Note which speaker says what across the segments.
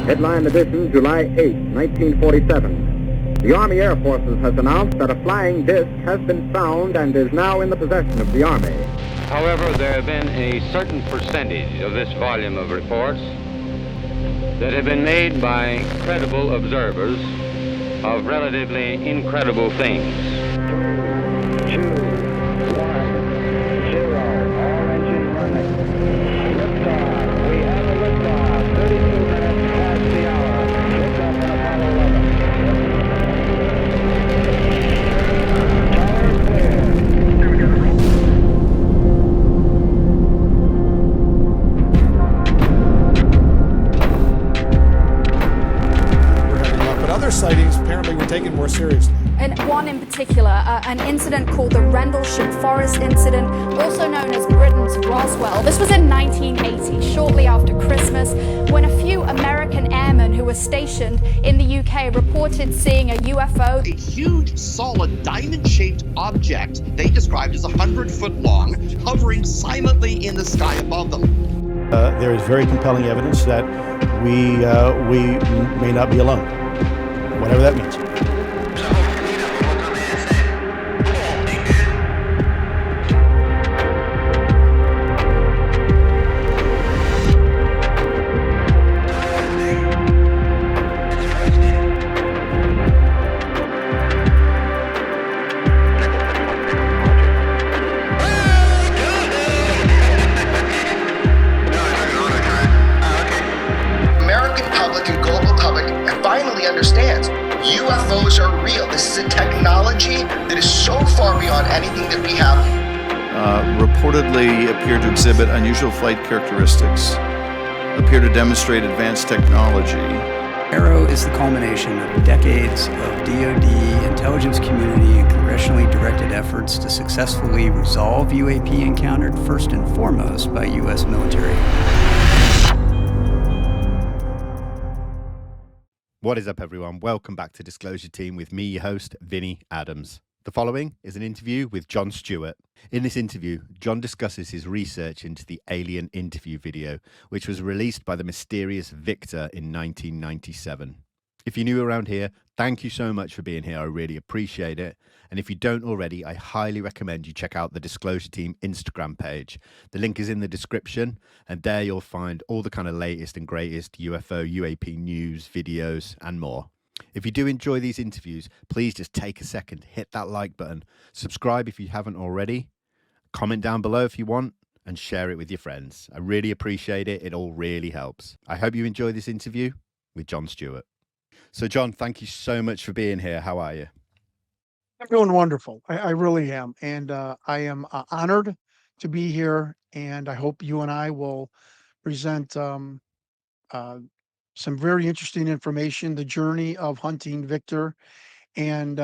Speaker 1: Headline edition, July 8, 1947. The Army Air Forces has announced that a flying disc has been found and is now in the possession of the Army.
Speaker 2: However, there have been a certain percentage of this volume of reports that have been made by credible observers of relatively incredible things.
Speaker 3: 2, 1, 0, all engine running. Liftoff. We have a liftoff. 32 minutes past the hour. Liftoff on Apollo 11. Tower clear. Here we go.
Speaker 4: But other sightings apparently were taken more seriously.
Speaker 5: And one in particular, an incident called the Rendlesham Forest Incident, also known as Britain's Roswell. This was in 1980, shortly after Christmas, when a few American airmen who were stationed in the UK reported seeing a UFO.
Speaker 6: A huge, solid, diamond-shaped object they described as 100 foot long, hovering silently in the sky above them.
Speaker 4: There is very compelling evidence that we may not be alone, whatever that means.
Speaker 6: Understands UFOs are real. This is a technology that is so far beyond anything that we have.
Speaker 7: Reportedly appear to exhibit unusual flight characteristics, appear to demonstrate advanced technology.
Speaker 8: Arrow is the culmination of decades of DoD, intelligence community, and congressionally directed efforts to successfully resolve UAP encountered first and foremost by U.S. military.
Speaker 9: What is up, everyone? Welcome back to Disclosure Team with me, your host, Vinny Adams. The following is an interview with Jon Stewart. In this interview, Jon discusses his research into the alien interview video, which was released by the mysterious Victor in 1997. If you're new around here, thank you so much for being here. I really appreciate it. And if you don't already, I highly recommend you check out the Disclosure Team Instagram page. The link is in the description, and there you'll find all the kind of latest and greatest UFO, UAP news, videos, and more. If you do enjoy these interviews, please just take a second, hit that like button, subscribe if you haven't already, comment down below if you want, and share it with your friends. I really appreciate it. It all really helps. I hope you enjoy this interview with Jon Stewart. So, Jon, thank you so much for being here. How are you?
Speaker 10: I'm doing wonderful. I really am. And I am honored to be here. And I hope you and I will present some very interesting information, the journey of hunting Victor. And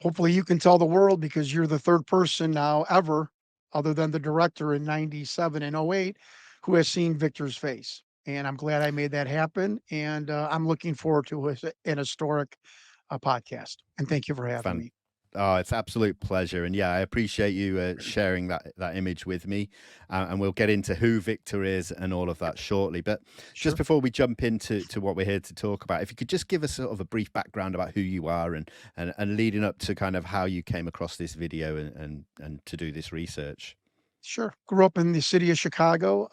Speaker 10: hopefully you can tell the world, because you're the third person now ever, other than the director in 97 and 08, who has seen Victor's face. And I'm glad I made that happen. And I'm looking forward to an historic podcast. And thank you for having me.
Speaker 9: Oh, it's an absolute pleasure. And yeah, I appreciate you sharing that image with me. And we'll get into who Victor is and all of that shortly. But just before we jump into what we're here to talk about, if you could just give us sort of a brief background about who you are and leading up to kind of how you came across this video and to do this research.
Speaker 10: Sure. Grew up in the city of Chicago.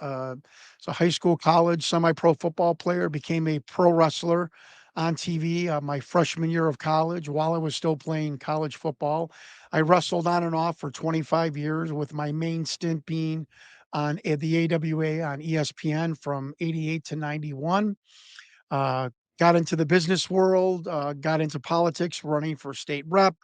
Speaker 10: So high school, college, semi-pro football player, became a pro wrestler on TV my freshman year of college while I was still playing college football. I wrestled on and off for 25 years, with my main stint being on the AWA on ESPN from 88 to 91. Got into the business world, got into politics, running for state rep,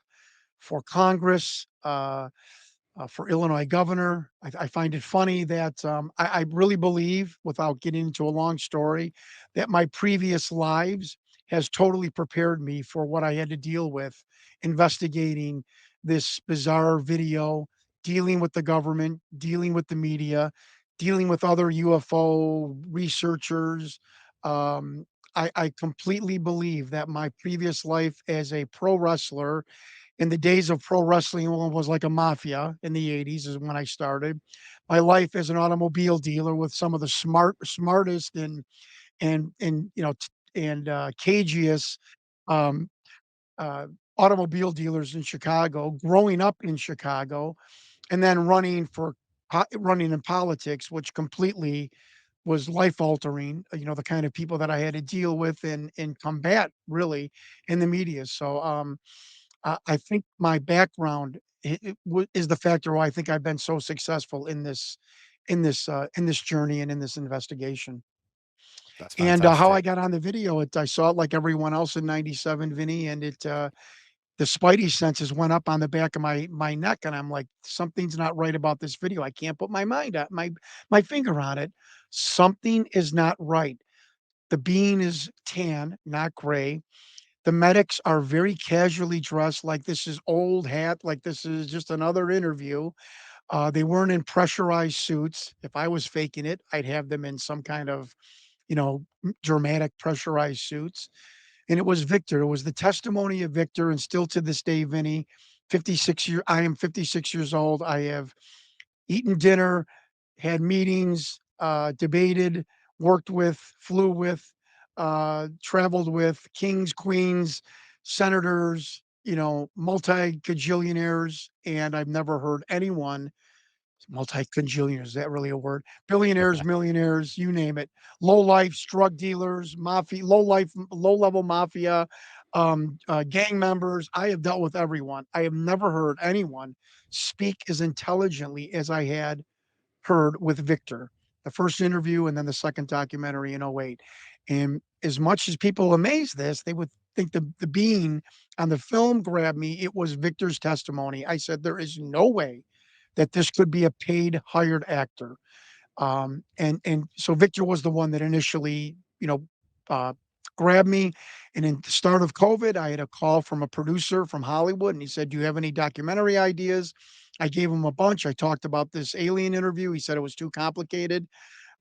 Speaker 10: for Congress, for Illinois governor. I find it funny that I really believe, without getting into a long story, that my previous lives has totally prepared me for what I had to deal with investigating this bizarre video, dealing with the government, dealing with the media, dealing with other UFO researchers. I completely believe that my previous life as a pro wrestler, in the days of pro wrestling, was like a mafia in the 80s is when I started. My life as an automobile dealer with some of the smartest and and cagiest um, uh, automobile dealers in Chicago, growing up in Chicago, and then running in politics, which completely was life altering. The kind of people that I had to deal with and combat really in the media. So I think my background is the factor why I think I've been so successful in this journey and in this investigation.
Speaker 9: That's
Speaker 10: And how I
Speaker 9: fantastic.
Speaker 10: got on the video, I saw it like everyone else in '97, Vinny, and the spidey senses went up on the back of my neck, and I'm like, something's not right about this video. I can't put my finger on it. Something is not right. The bean is tan, not gray. The medics are very casually dressed, like this is old hat, like this is just another interview. They weren't in pressurized suits. If I was faking it, I'd have them in some kind of, dramatic pressurized suits. And it was Victor. It was the testimony of Victor. And still to this day, Vinny, I am 56 years old. I have eaten dinner, had meetings, debated, worked with, flew with, traveled with kings, queens, senators, multi cajillionaires. And I've never heard anyone multi-cajillionaires, is that really a word? Billionaires, millionaires, you name it. Low life drug dealers, mafia, low level mafia, gang members. I have dealt with everyone. I have never heard anyone speak as intelligently as I had heard with Victor. The first interview and then the second documentary in '08. And as much as people amaze this, they would think the bean on the film grabbed me. It was Victor's testimony. I said, there is no way that this could be a paid hired actor. And so Victor was the one that initially, uh, grabbed me. And in the start of COVID, I had a call from a producer from Hollywood, and he said, "Do you have any documentary ideas?" I gave him a bunch. I talked about this alien interview. He said it was too complicated.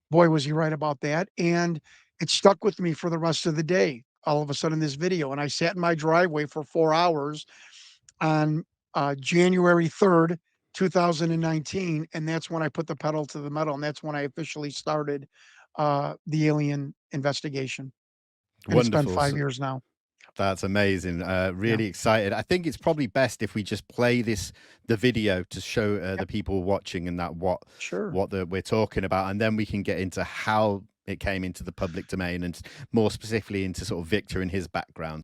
Speaker 10: Boy, was he right about that. And it stuck with me for the rest of the day. All of a sudden, this video, and I sat in my driveway for 4 hours on January 3rd, 2019, and that's when I put the pedal to the metal, and that's when I officially started the alien investigation. And it's been
Speaker 9: Wonderful.
Speaker 10: 5 years now.
Speaker 9: That's amazing.
Speaker 10: Yeah,
Speaker 9: Really excited. I think it's probably best if we just play the video to show
Speaker 10: yeah,
Speaker 9: the people watching and that what
Speaker 10: sure.
Speaker 9: we're talking about, and then we can get into how it came into the public domain and more specifically into sort of Victor and his background.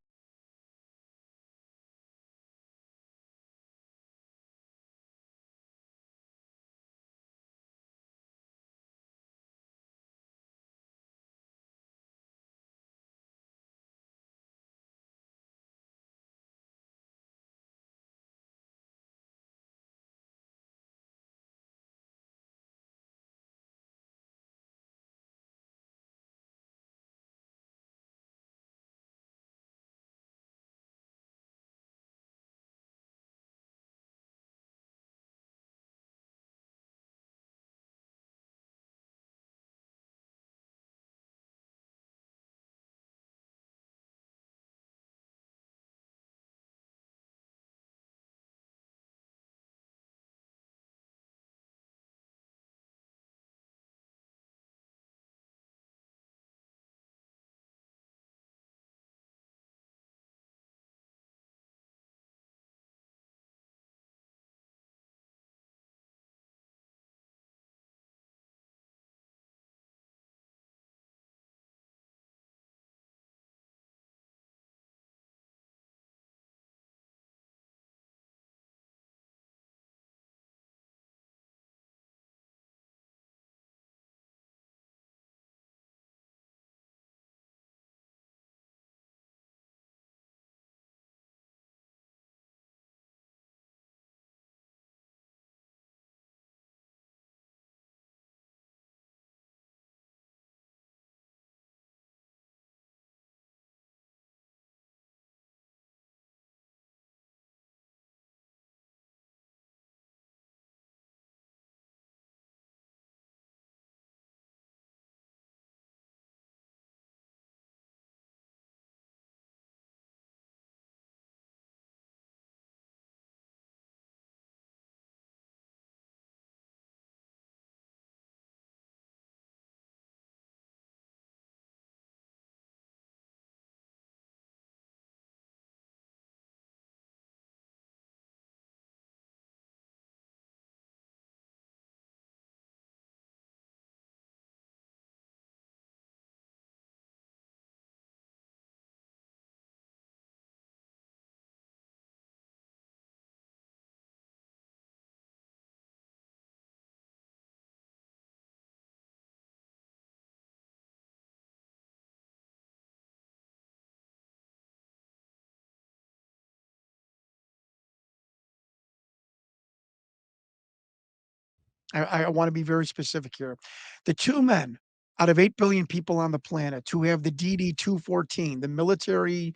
Speaker 10: I want to be very specific here. The two men out of 8 billion people on the planet who have the DD 214, the military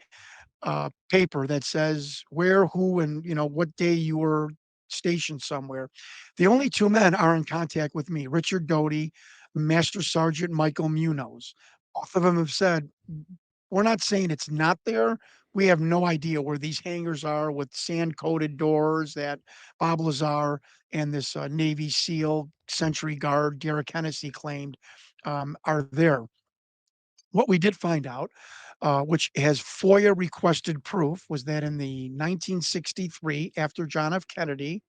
Speaker 10: paper that says where, who, and what day you were stationed somewhere. The only two men are in contact with me: Richard Doty, Master Sergeant Michael Munoz. Both of them have said, we're not saying it's not there. We have no idea where these hangars are with sand coated doors that Bob Lazar and this Navy SEAL Century Guard Derek Hennessy claimed are there. What we did find out, which has FOIA requested proof, was that in the 1963, after John F. Kennedy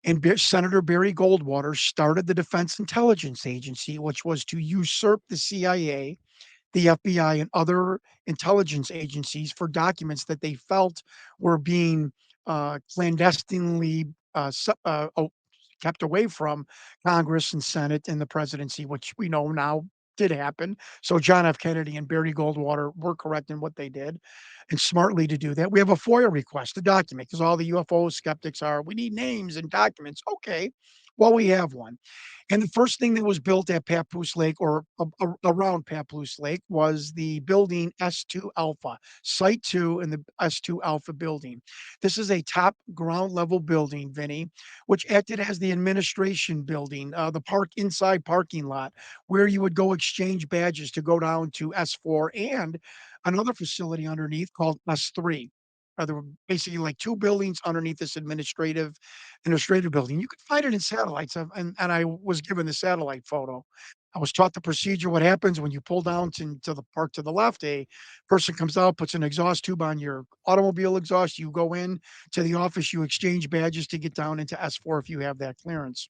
Speaker 10: and Senator Barry Goldwater started the Defense Intelligence Agency, which was to usurp the CIA, the FBI, and other intelligence agencies for documents that they felt were being clandestinely kept away from Congress and Senate and the presidency, which we know now did happen. So John F. Kennedy and Barry Goldwater were correct in what they did, and smartly to do that. We have a FOIA request to document because all the UFO skeptics are, we need names and documents. Okay, well, we have one. And the first thing that was built at Papoose Lake or around Papoose Lake was the building S2 Alpha, Site 2 in the S2 Alpha building. This is a top ground level building, Vinny, which acted as the administration building, the inside parking lot where you would go exchange badges to go down to S4 and another facility underneath called S3. There were basically like two buildings underneath this administrative building. You could find it in satellites, and I was given the satellite photo. I was taught the procedure, what happens when you pull down to the part to the left, a person comes out, puts an exhaust tube on your automobile exhaust, you go in to the office, you exchange badges to get down into S4 if you have that clearance.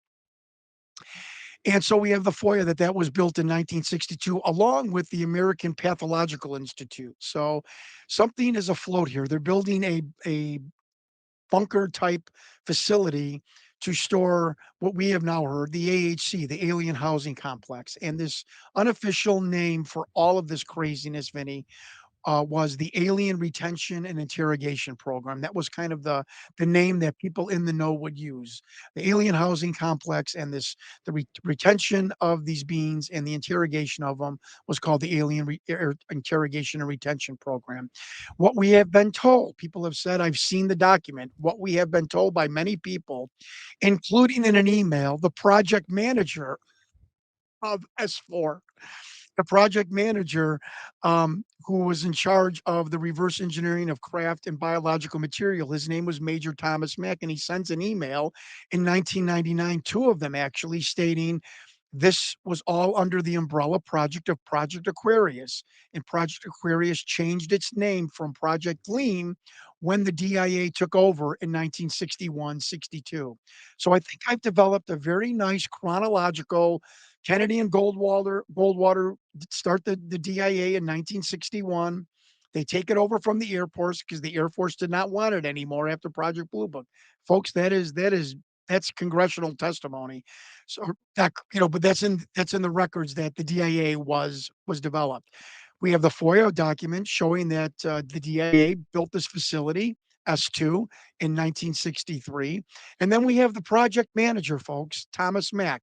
Speaker 10: And so we have the FOIA that was built in 1962 along with the American Pathological Institute. So something is afloat here. They're building a bunker type facility to store what we have now heard, the AHC, the Alien Housing Complex. And this unofficial name for all of this craziness, Vinny, was the Alien Retention and Interrogation Program. That was kind of the name that people in the know would use. The Alien Housing Complex and the retention of these beings and the interrogation of them was called the Interrogation and Retention Program. What we have been told, people have said, I've seen the document. What we have been told by many people, including in an email, the project manager of S4, the project manager who was in charge of the reverse engineering of craft and biological material. His name was Major Thomas Mack, and he sends an email in 1999, two of them actually, stating this was all under the umbrella project of Project Aquarius. And Project Aquarius changed its name from Project Gleam when the DIA took over in 1961-62. So I think I've developed a very nice chronological. Kennedy and Goldwater start the DIA in 1961. They take it over from the Air Force because the Air Force did not want it anymore after Project Blue Book. Folks, that's congressional testimony. So that, but that's in the records that the DIA was developed. We have the FOIA document showing that the DIA built this facility, S2, in 1963. And then we have the project manager, folks, Thomas Mack,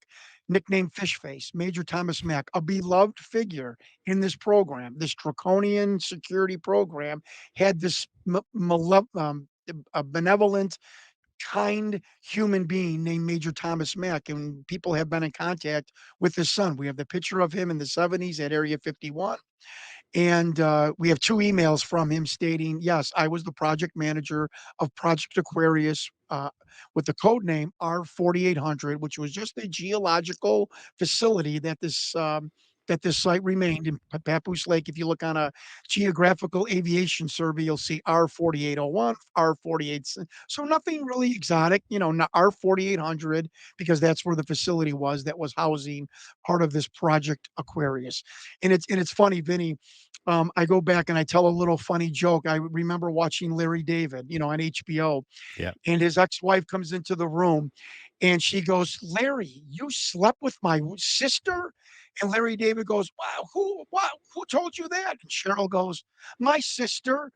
Speaker 10: nicknamed Fishface, Major Thomas Mack, a beloved figure in this program. This draconian security program had this a benevolent, kind human being named Major Thomas Mack, and people have been in contact with his son. We have the picture of him in the 70s at Area 51. And we have two emails from him stating, yes, I was the project manager of Project Aquarius with the code name R4800, which was just a geological facility that this site remained in Papoose Lake. If you look on a geographical aviation survey, you'll see R4801, R48. So nothing really exotic, not R4800, because that's where the facility was that was housing part of this Project Aquarius. And it's funny, Vinny. I go back and I tell a little funny joke. I remember watching Larry David, on HBO,
Speaker 9: Yeah.
Speaker 10: and his ex-wife comes into the room and she goes, Larry, you slept with my sister? And Larry David goes, wow, who told you that? And Cheryl goes, my sister.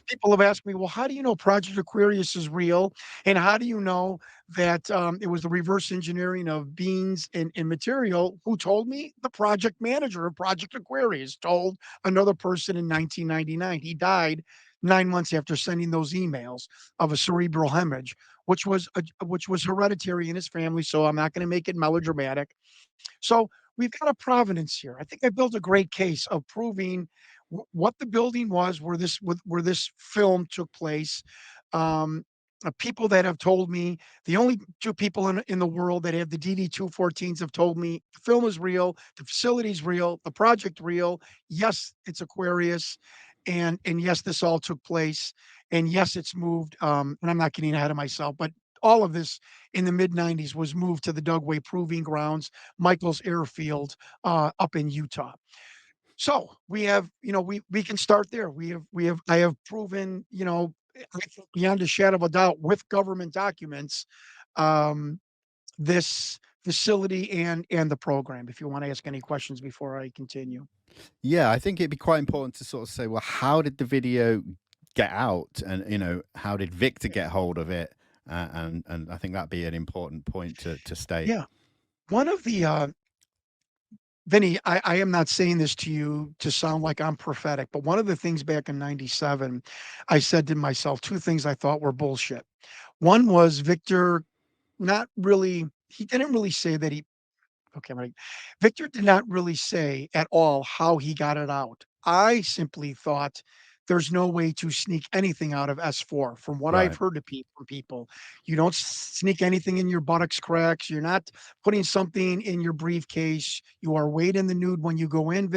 Speaker 10: People have asked me, well, how do you know Project Aquarius is real? And how do you know that it was the reverse engineering of beans and material? Who told me? The project manager of Project Aquarius told another person in 1999. He died 9 months after sending those emails of a cerebral hemorrhage, which was hereditary in his family. So I'm not going to make it melodramatic. So we've got a provenance here. I think I built a great case of proving what the building was, where this film took place. Um, People that have told me, the only two people in the world that have the DD-214s have told me the film is real, the facility's real, the project real. Yes, it's Aquarius, and yes, this all took place, and yes, it's moved. And I'm not getting ahead of myself, but all of this in the mid '90s was moved to the Dugway Proving Grounds, Michaels Airfield, up in Utah. So we have, we can start there. I have proven, I think beyond a shadow of a doubt with government documents, um, this facility and the program. If you want to ask any questions before I continue.
Speaker 9: Yeah, I think it'd be quite important to sort of say, well, how did the video get out, and how did Victor get hold of it? And I think that'd be an important point to state.
Speaker 10: Yeah. One of the Vinny, I am not saying this to you to sound like I'm prophetic, but one of the things back in '97, I said to myself two things I thought were bullshit. One was Victor not really, he didn't really say that he, okay, right. Victor did not really say at all how he got it out. I simply thought there's no way to sneak anything out of S4. From what I've
Speaker 9: Right.
Speaker 10: heard from people, you don't sneak anything in your buttocks cracks. You're not putting something in your briefcase. You are weighed in the nude when you go in,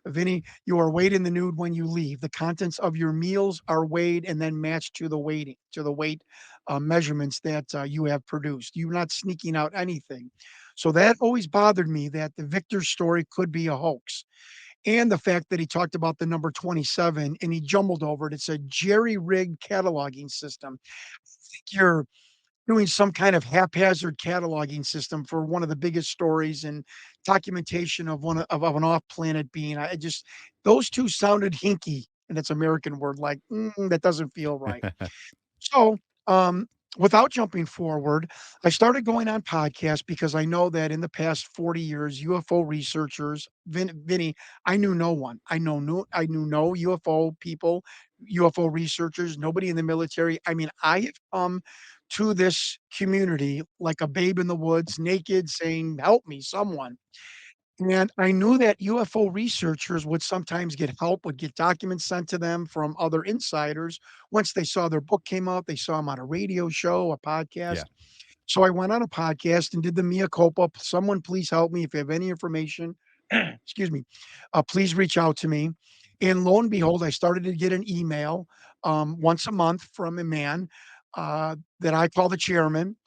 Speaker 10: Vinny. You are weighed in the nude when you leave. The contents of your meals are weighed and then matched to the weight measurements that you have produced. You're not sneaking out anything. So that always bothered me that the Victor story could be a hoax. And the fact that he talked about the number 27 and he jumbled over it. It's a jerry-rigged cataloging system. I think you're doing some kind of haphazard cataloging system for one of the biggest stories and documentation of of an off-planet being. I just those two sounded hinky, and it's American word like that doesn't feel right. So, without jumping forward, I started going on podcasts because I know that in the past 40 years, UFO researchers, Vinny, I knew no one. I knew no UFO people, UFO researchers, nobody in the military. I mean, I have come to this community like a babe in the woods, naked, saying, "Help me, someone." And I knew that UFO researchers would sometimes get help, would get documents sent to them from other insiders. Once they saw their book came out, they saw them on a radio show, a podcast.
Speaker 9: Yeah.
Speaker 10: So I went on a podcast and did the mea culpa. Someone please help me if you have any information. Excuse me. Please reach out to me. And lo and behold, I started to get an email once a month from a man that I call the chairman,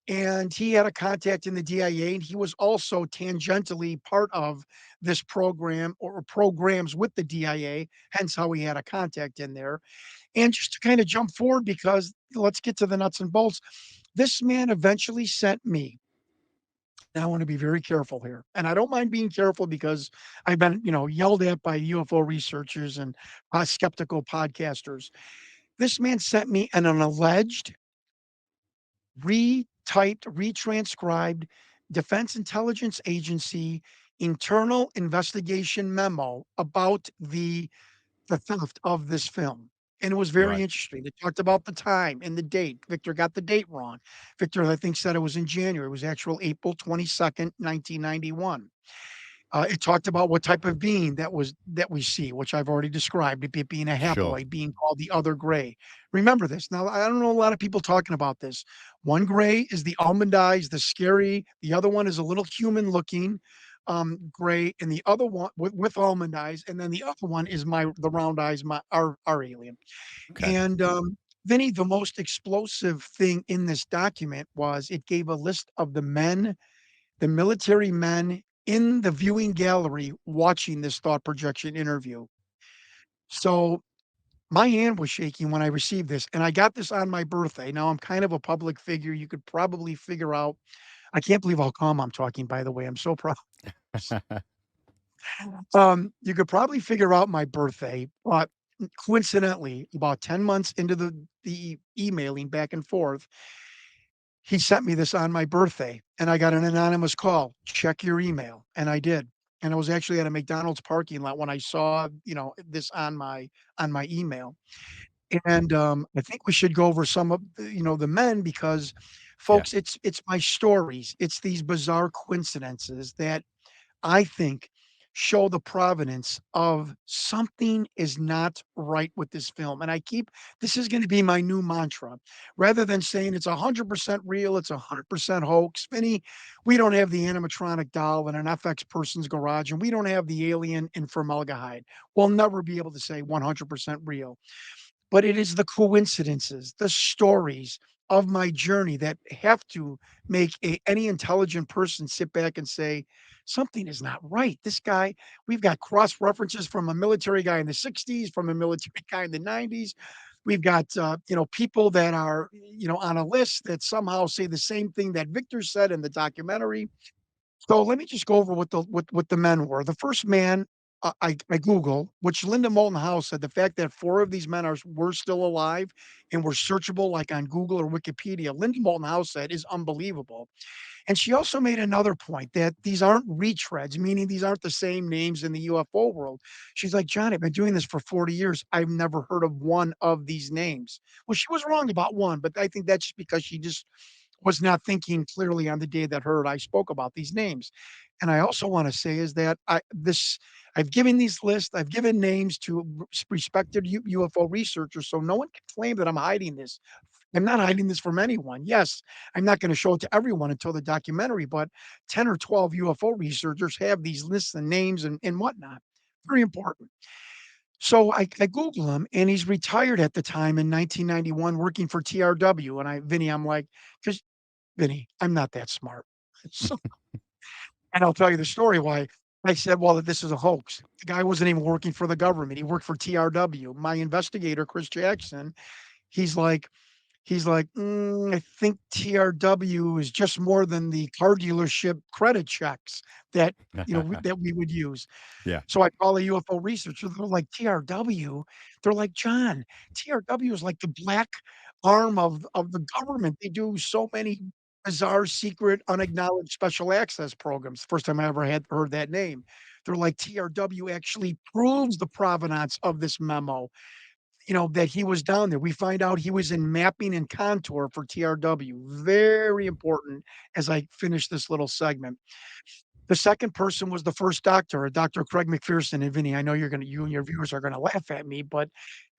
Speaker 10: and he had a contact in the DIA, and he was also tangentially part of this program or programs with the DIA, hence how he had a contact in there. And just to kind of jump forward, because let's get to the nuts and bolts. This man eventually sent me. Now I want to be very careful here. And I don't mind being careful because I've been, yelled at by UFO researchers and skeptical podcasters. This man sent me an alleged retyped, retranscribed Defense Intelligence Agency internal investigation memo about the theft of this film. And it was very
Speaker 9: Right.
Speaker 10: interesting. They talked about the time and the date. Victor got the date wrong. Victor, I think, said it was in January. It was actual April 22nd, 1991. It talked about what type of being that we see, which I've already described, it being a
Speaker 9: Sure.
Speaker 10: haploid, being called the other gray. Remember this. Now, I don't know a lot of people talking about this. One gray is the almond eyes, the scary. The other one is a little human looking gray, and the other one with almond eyes, and then the other one is the round eyes, our alien.
Speaker 9: Okay.
Speaker 10: And Vinny, the most explosive thing in this document was it gave a list of the military men in the viewing gallery watching this thought projection interview. So my hand was shaking when I received this, and I got this on my birthday. Now I'm kind of a public figure. You could probably figure out. I can't believe how calm I'm talking, by the way. I'm so proud. You could probably figure out my birthday, but coincidentally, about 10 months into the emailing back and forth, he sent me this on my birthday, and I got an anonymous call, "Check your email," and I did. And I was actually at a McDonald's parking lot when I saw, this on my email. And, I think we should go over some of the men because,
Speaker 9: Yeah.
Speaker 10: folks, it's my stories. It's these bizarre coincidences that I think show the provenance of something is not right with this film. And this is going to be my new mantra. Rather than saying it's 100% real, it's 100% hoax. Vinny, we don't have the animatronic doll in an FX person's garage, and we don't have the alien in formaldehyde. We'll never be able to say 100% real, but it is the coincidences, the stories of my journey that have to make any intelligent person sit back and say, something is not right. This guy, we've got cross references from a military guy in the 60s, from a military guy in the 90s. We've got, people that are, on a list that somehow say the same thing that Victor said in the documentary. So let me just go over what the men were. The first man, I Google, which Linda Moulton Howe said the fact that 4 of these men were still alive and were searchable like on Google or Wikipedia, Linda Moulton Howe said is unbelievable. And she also made another point that these aren't retreads, meaning these aren't the same names in the UFO world. She's like, "John, I've been doing this for 40 years. I've never heard of one of these names." Well, she was wrong about one, but I think that's just because she just was not thinking clearly on the day that her and I spoke about these names. And I also want to say is that I've given these lists, I've given names to respected UFO researchers, so no one can claim that I'm hiding this. I'm not hiding this from anyone. Yes, I'm not going to show it to everyone until the documentary, but 10 or 12 UFO researchers have these lists and names and whatnot. Very important. So I Google him, and he's retired at the time in 1991 working for TRW. And Vinny, I'm like, because Vinny, I'm not that smart. So, and I'll tell you the story why. I said, well, this is a hoax. The guy wasn't even working for the government. He worked for TRW. My investigator, Chris Jackson, he's like, I think TRW is just more than the car dealership credit checks that that we would use.
Speaker 9: Yeah.
Speaker 10: So I call a UFO researcher. They're like, TRW? They're like, John, TRW is like the black arm of the government. They do so many bizarre, secret, unacknowledged special access programs. First time I ever had heard that name. They're like, TRW actually proves the provenance of this memo, that he was down there. We find out he was in mapping and contour for TRW. Very important as I finish this little segment. The second person was the first doctor, Dr. Craig McPherson. And Vinny, I know you and your viewers are gonna laugh at me, but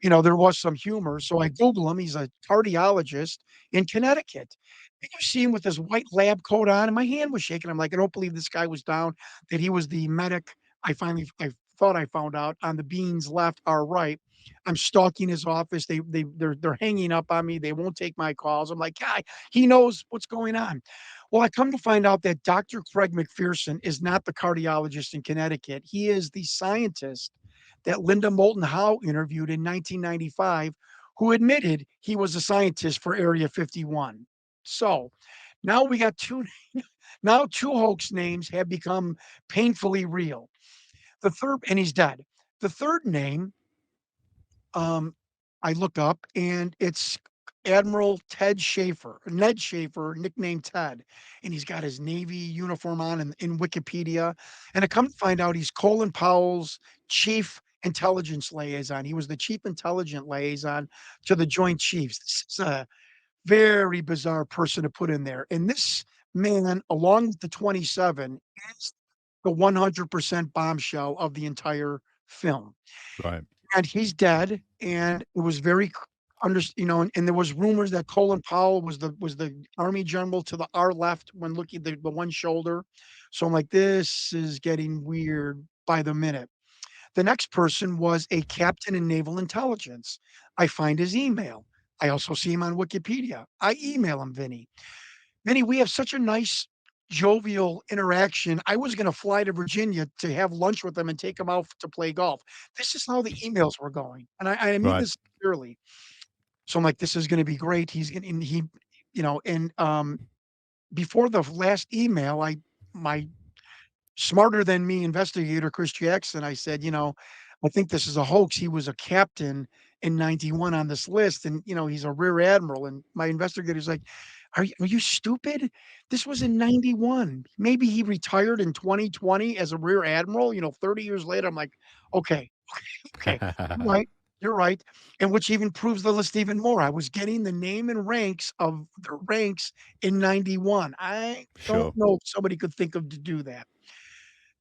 Speaker 10: there was some humor. So I Google him. He's a cardiologist in Connecticut. And you see him with his white lab coat on, and my hand was shaking. I'm like, I don't believe this guy was down, that he was the medic. I thought I found out on the beans left or right. I'm stalking his office. They're hanging up on me. They won't take my calls. I'm like, guy, he knows what's going on. Well, I come to find out that Dr. Craig McPherson is not the cardiologist in Connecticut. He is the scientist that Linda Moulton Howe interviewed in 1995, who admitted he was a scientist for Area 51. So now we got now two hoax names have become painfully real. The third, and he's dead. The third name, um, I look up and it's Admiral Ned Schaefer, nicknamed Ted, and he's got his Navy uniform on in Wikipedia. And I come to find out he's Colin Powell's chief intelligence liaison. He was the chief intelligence liaison to the Joint Chiefs. This is a very bizarre person to put in there. And this man, along with the 27, is the 100% bombshell of the entire film.
Speaker 9: Right.
Speaker 10: And he's dead, and it was very and there was rumors that Colin Powell was the army general to our left when looking at the one shoulder. So I'm like, this is getting weird by the minute. The next person was a captain in naval intelligence. I find his email. I also see him on Wikipedia. I email him, Vinny. Vinny, we have such a nice jovial interaction. I was gonna fly to Virginia to have lunch with him and take him out to play golf. This is how the emails were going, and I mean
Speaker 9: Right.
Speaker 10: this sincerely. So I'm like, "This is gonna be great." He's gonna and he and, before the last email, my smarter than me investigator Chris Jackson, I said, I think this is a hoax. He was a captain in 91 on this list, and he's a rear admiral. And my investigator's like, are you stupid? This was in 91. Maybe he retired in 2020 as a rear admiral, 30 years later. I'm like, okay, okay, you're right. You're right. And which even proves the list even more. I was getting the name and ranks of the ranks in 91. I don't
Speaker 9: Sure.
Speaker 10: know if somebody could think of to do that.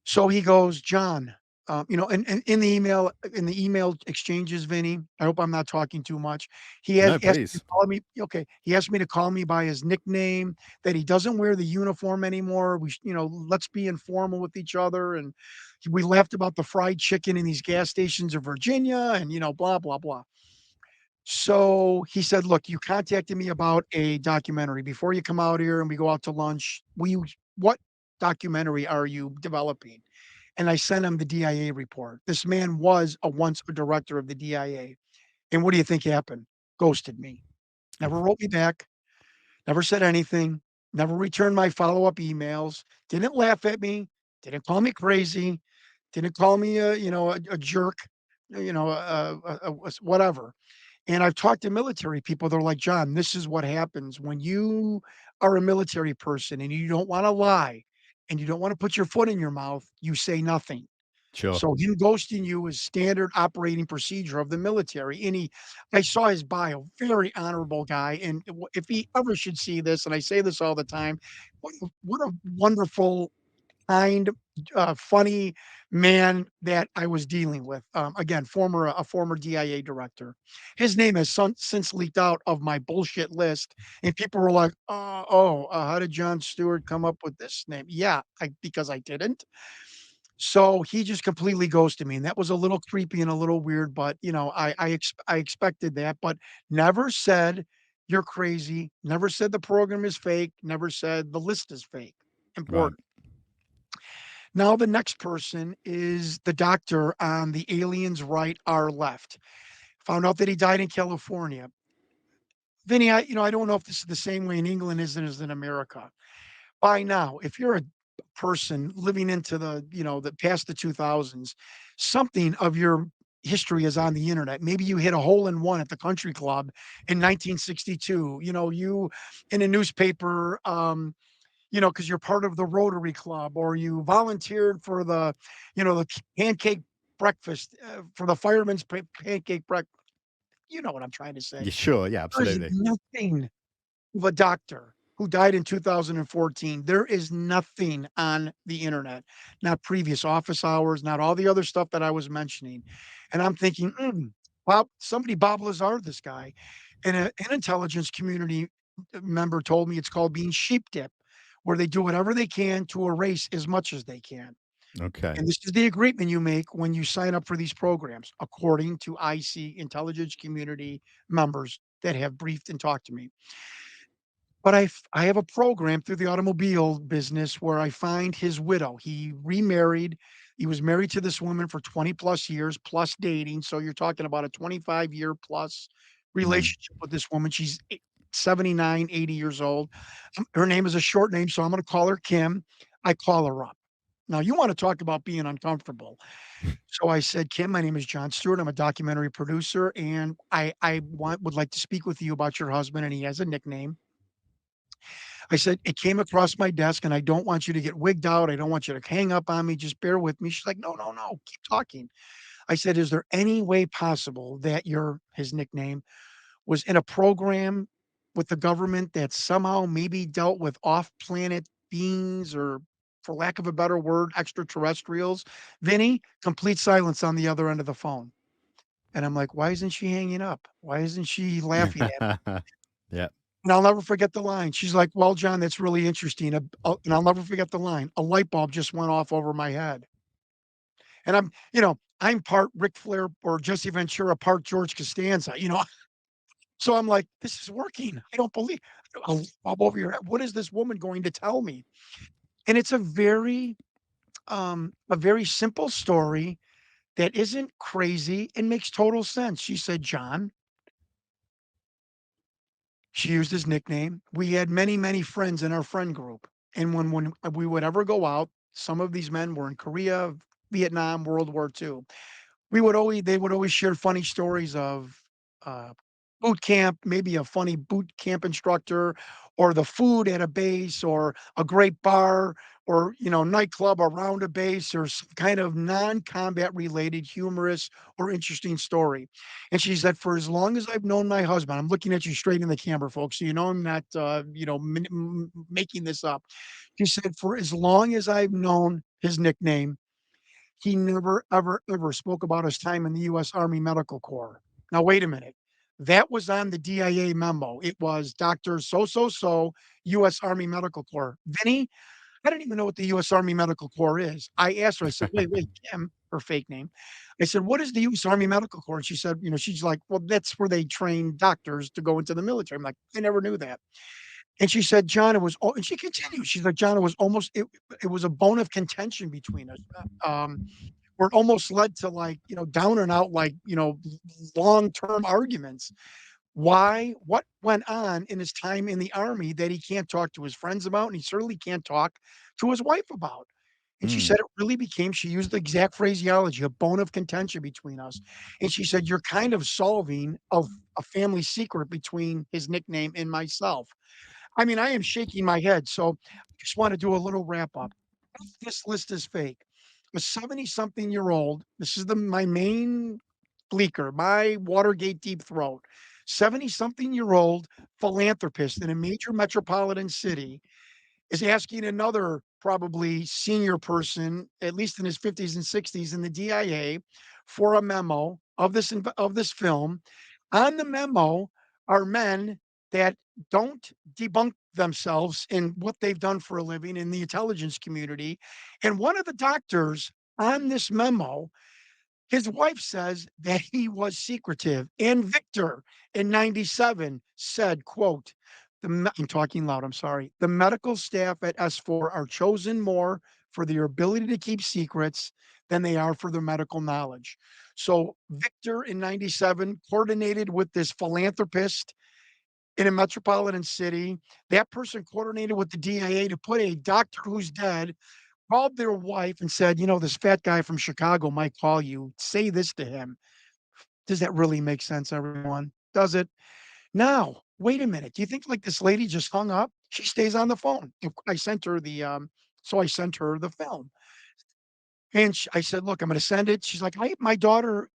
Speaker 10: So he goes, "John," and in the email exchanges, Vinny, I hope I'm not talking too much. He has
Speaker 9: No,
Speaker 10: asked me to
Speaker 9: please.
Speaker 10: call me okay, he asked me to call me by his nickname, that he doesn't wear the uniform anymore. Let's be informal with each other, and we laughed about the fried chicken in these gas stations of Virginia and, blah, blah, blah. So he said, "Look, you contacted me about a documentary. Before you come out here and we go out to lunch, what documentary are you developing?" And I sent him the DIA report. This man was once a director of the DIA. And what do you think happened? Ghosted me. Never wrote me back, never said anything, never returned my follow-up emails, didn't laugh at me, didn't call me crazy, didn't call me a jerk, whatever. And I've talked to military people, they're like, "John, this is what happens when you are a military person and you don't wanna lie and you don't wanna put your foot in your mouth, you say nothing."
Speaker 9: Sure.
Speaker 10: So him ghosting you is standard operating procedure of the military, and I saw his bio, very honorable guy, and if he ever should see this, and I say this all the time, what a wonderful, kind, funny man that I was dealing with. Again, a former DIA director. His name has since leaked out of my bullshit list, and people were like, how did Jon Stewart come up with this name?" Yeah, because I didn't. So he just completely ghosted me, and that was a little creepy and a little weird, but, I expected that, but never said, "You're crazy," never said the program is fake, never said the list is fake.
Speaker 9: Right.
Speaker 10: Important. Now the next person is the doctor on the aliens right, our left. Found out that he died in California. Vinny, I don't know if this is the same way in England as it is in America. By now, if you're a person living into the past the 2000s, something of your history is on the internet. Maybe you hit a hole in one at the country club in 1962. You in a newspaper, because you're part of the Rotary Club, or you volunteered for the pancake breakfast for the fireman's pancake breakfast. You know what I'm trying to say.
Speaker 9: Yeah, sure. Yeah,
Speaker 10: There's
Speaker 9: absolutely.
Speaker 10: nothing of a doctor who died in 2014. There is nothing on the internet, not previous office hours, not all the other stuff that I was mentioning. And I'm thinking, Bob Lazar, this guy, and an intelligence community member told me it's called being sheep dip, where they do whatever they can to erase as much as they can.
Speaker 9: Okay.
Speaker 10: And this is the agreement you make when you sign up for these programs, according to IC intelligence community members that have briefed and talked to me. But I have a program through the automobile business where I find his widow. He remarried. He was married to this woman for 20 plus years, plus dating. So you're talking about a 25-year plus
Speaker 9: Mm.
Speaker 10: relationship with this woman. She's 79, 80 years old. Her name is a short name, so I'm going to call her Kim. I call her up. Now, you want to talk about being uncomfortable. So I said, "Kim, my name is Jon Stewart. I'm a documentary producer, and would like to speak with you about your husband, and he has a nickname." I said, "It came across my desk, and I don't want you to get wigged out. I don't want you to hang up on me. Just bear with me." She's like, "No, no, no. Keep talking." I said, "Is there any way possible that his nickname was in a program with the government that somehow maybe dealt with off-planet beings, or, for lack of a better word, extraterrestrials?" Vinny, complete silence on the other end of the phone. And I'm like, "Why isn't she hanging up? Why isn't she laughing at me?"
Speaker 9: Yeah.
Speaker 10: And I'll never forget the line. She's like, "Well, John, that's really interesting." And I'll never forget the line. "A light bulb just went off over my head." And I'm part Ric Flair or Jesse Ventura, part George Costanza. So I'm like, "This is working. I don't believe a light bulb over your head. What is this woman going to tell me?" And it's a very simple story that isn't crazy and makes total sense. She said, "John," she used his nickname. "We had many, many friends in our friend group. And when we would ever go out, Some of these men were in Korea, Vietnam, World War II. They would always share funny stories of uh, boot camp, maybe a funny boot camp instructor, or the food at a base, or a great bar, or nightclub around a base, or some kind of non-combat related humorous or interesting story. And she said, for as long as I've known my husband, I'm looking at you straight in the camera, folks, so I'm not making this up. She said, for as long as I've known his nickname, he never, ever, ever spoke about his time in the US Army Medical Corps. Now, wait a minute. That was on the DIA memo. It was Dr. So, US Army Medical Corps. Vinny, I don't even know what the US Army Medical Corps is. I asked her, I said, wait, Kim, her fake name. I said, what is the US Army Medical Corps? And she said, she's like, well, that's where they train doctors to go into the military. I'm like, I never knew that. And she said, John, it was, and she continued. She's like, John, it was almost, it was a bone of contention between us. Where it almost led to, like, down and out, like, long-term arguments. Why? What went on in his time in the army that he can't talk to his friends about, and he certainly can't talk to his wife about? And she
Speaker 9: Mm.
Speaker 10: said it really became, she used the exact phraseology, a bone of contention between us. And she said, you're kind of solving of a family secret between his nickname and myself. I mean, I am shaking my head. So I just want to do a little wrap up. If this list is fake, a 70-something-year-old, this is my main bleaker, my Watergate deep throat. 70-something-year-old philanthropist in a major metropolitan city is asking another probably senior person, at least in his 50s and 60s, in the DIA for a memo of this film. On the memo are men that don't debunk themselves in what they've done for a living in the intelligence community. And one of the doctors on this memo, his wife says that he was secretive. And Victor in 97 said, quote, I'm talking loud, I'm sorry. The medical staff at S4 are chosen more for their ability to keep secrets than they are for their medical knowledge. So Victor in 97 coordinated with this philanthropist in a metropolitan city. That person coordinated with the DIA to put a doctor who's dead, called their wife and said, this fat guy from Chicago might call you. Say this to him. Does that really make sense, everyone? Does it? Now, wait a minute. Do you think like this lady just hung up? She stays on the phone. I sent her the film. And I said, "Look, I'm gonna send it." She's like, My daughter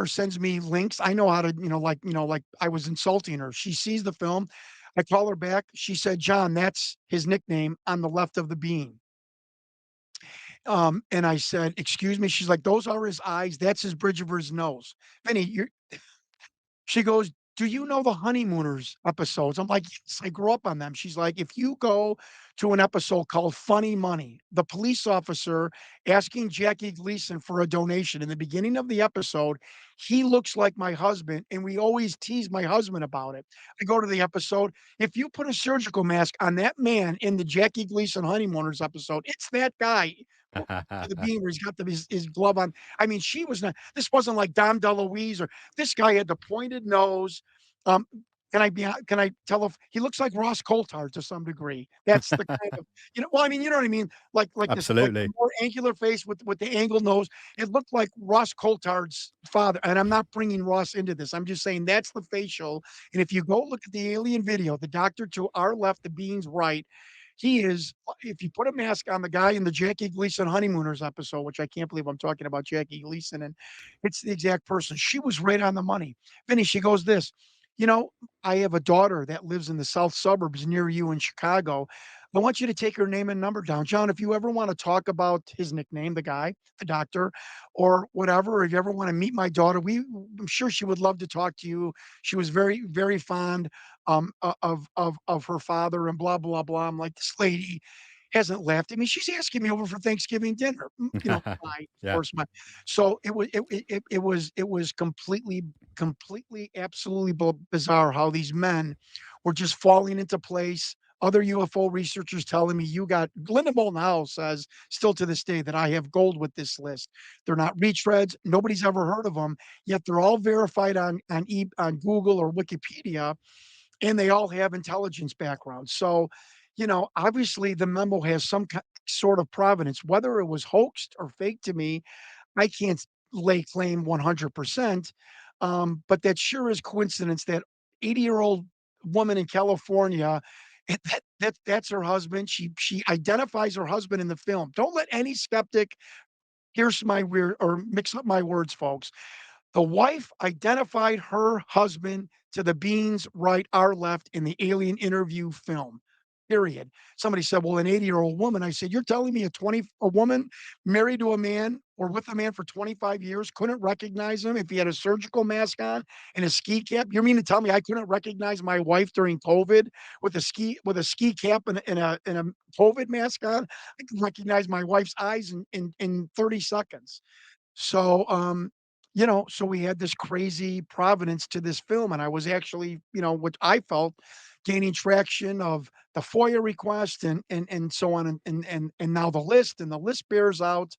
Speaker 10: sends me links. I know how to, like I was insulting her. She sees the film. I call her back. She said, "John, that's his nickname on the left of the beam." And I said, "Excuse me?" She's like, "Those are his eyes. That's his bridge over his nose." Vinny, you're she goes, "Do you know the Honeymooners episodes?" I'm like, "Yes, I grew up on them." She's like, "If you go to an episode called Funny Money, the police officer asking Jackie Gleason for a donation in the beginning of the episode, he looks like my husband, and we always tease my husband about it." I go to the episode. If you put a surgical mask on that man in the Jackie Gleason Honeymooners episode, it's that guy. To the beam where he's got his glove on. I mean, she was not. This wasn't like Dom DeLuise or this guy had the pointed nose. Um, can I tell if he looks like Ross Coulthard to some degree? That's the kind of well, I mean, you know what I mean? Like this like
Speaker 9: Absolutely.
Speaker 10: more angular face with the angled nose. It looked like Ross Coulthard's father. And I'm not bringing Ross into this. I'm just saying that's the facial. And if you go look at the alien video, the doctor to our left, the being's right, he is if you put a mask on the guy in the Jackie Gleason Honeymooners episode, which I can't believe I'm talking about Jackie Gleason, and it's the exact person. She was right on the money. Vinny, she goes this, you know, I have a daughter that lives in the south suburbs near you in Chicago. I want you to take her name and number down. John, if you ever want to talk about his nickname, the guy, the doctor, or whatever, if you ever want to meet my daughter, I'm sure she would love to talk to you. She was very, very fond of her father and blah blah blah. I'm like, this lady hasn't laughed at me. She's asking me over for Thanksgiving dinner. Of
Speaker 9: Yeah.
Speaker 10: course, my so it was completely absolutely bizarre how these men were just falling into place. Other UFO researchers telling me you got Linda Moulton Howe says still to this day that I have gold with this list. They're not retreads. Nobody's ever heard of them, yet they're all verified on Google or Wikipedia, and they all have intelligence backgrounds. So, obviously the memo has sort of providence. Whether it was hoaxed or fake to me, I can't lay claim 100%, but that sure is coincidence that 80-year-old woman in California, that's her husband. She identifies her husband in the film. Don't let any skeptic pierce my weird or mix up my words, folks. The wife identified her husband to the beans right, our left in the alien interview film. Period. Somebody said, "Well, an 80-year-old woman." I said, "You're telling me a woman married to a man or with a man for 25 years couldn't recognize him if he had a surgical mask on and a ski cap? You mean to tell me I couldn't recognize my wife during COVID with a ski cap and a COVID mask on? I could recognize my wife's eyes in 30 seconds." So, so we had this crazy provenance to this film, and I was actually, what I felt gaining traction of the FOIA request and so on, and now the list bears out,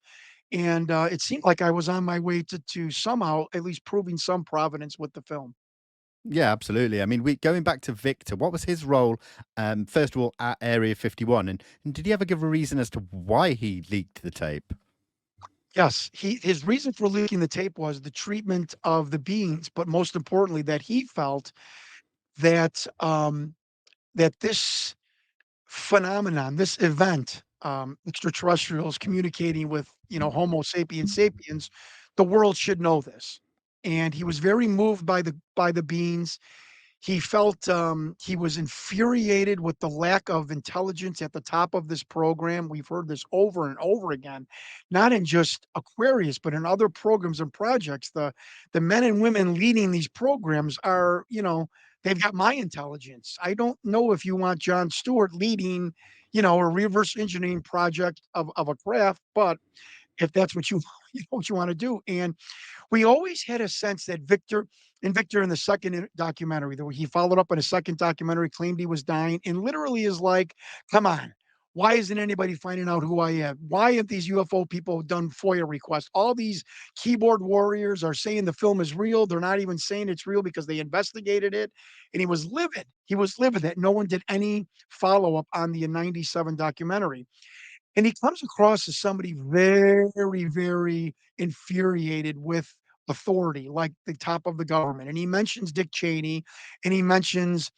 Speaker 10: and it seemed like I was on my way to somehow at least proving some provenance with the film.
Speaker 9: Yeah, absolutely. I mean, we going back to Victor, what was his role, first of all, at Area 51? And did he ever give a reason as to why he leaked the tape?
Speaker 10: Yes, his reason for leaking the tape was the treatment of the beings, but most importantly, that he felt that that this phenomenon, this event, extraterrestrials communicating with, Homo sapiens sapiens, the world should know this. And he was very moved by the beings. He felt, he was infuriated with the lack of intelligence at the top of this program. We've heard this over and over again, not in just Aquarius, but in other programs and projects. The men and women leading these programs are, they've got my intelligence. I don't know if you want Jon Stewart leading, a reverse engineering project of a craft, but if that's what you what you want to do. And we always had a sense that Victor in the second documentary, that he followed up on a second documentary, claimed he was dying, and literally is like, "Come on, why isn't anybody finding out who I am? Why have these UFO people done FOIA requests? All these keyboard warriors are saying the film is real. They're not even saying it's real because they investigated it." And he was livid. He was livid that no one did any follow up on the '97 documentary. And he comes across as somebody very, very infuriated with authority, like the top of the government. And he mentions Dick Cheney and he mentions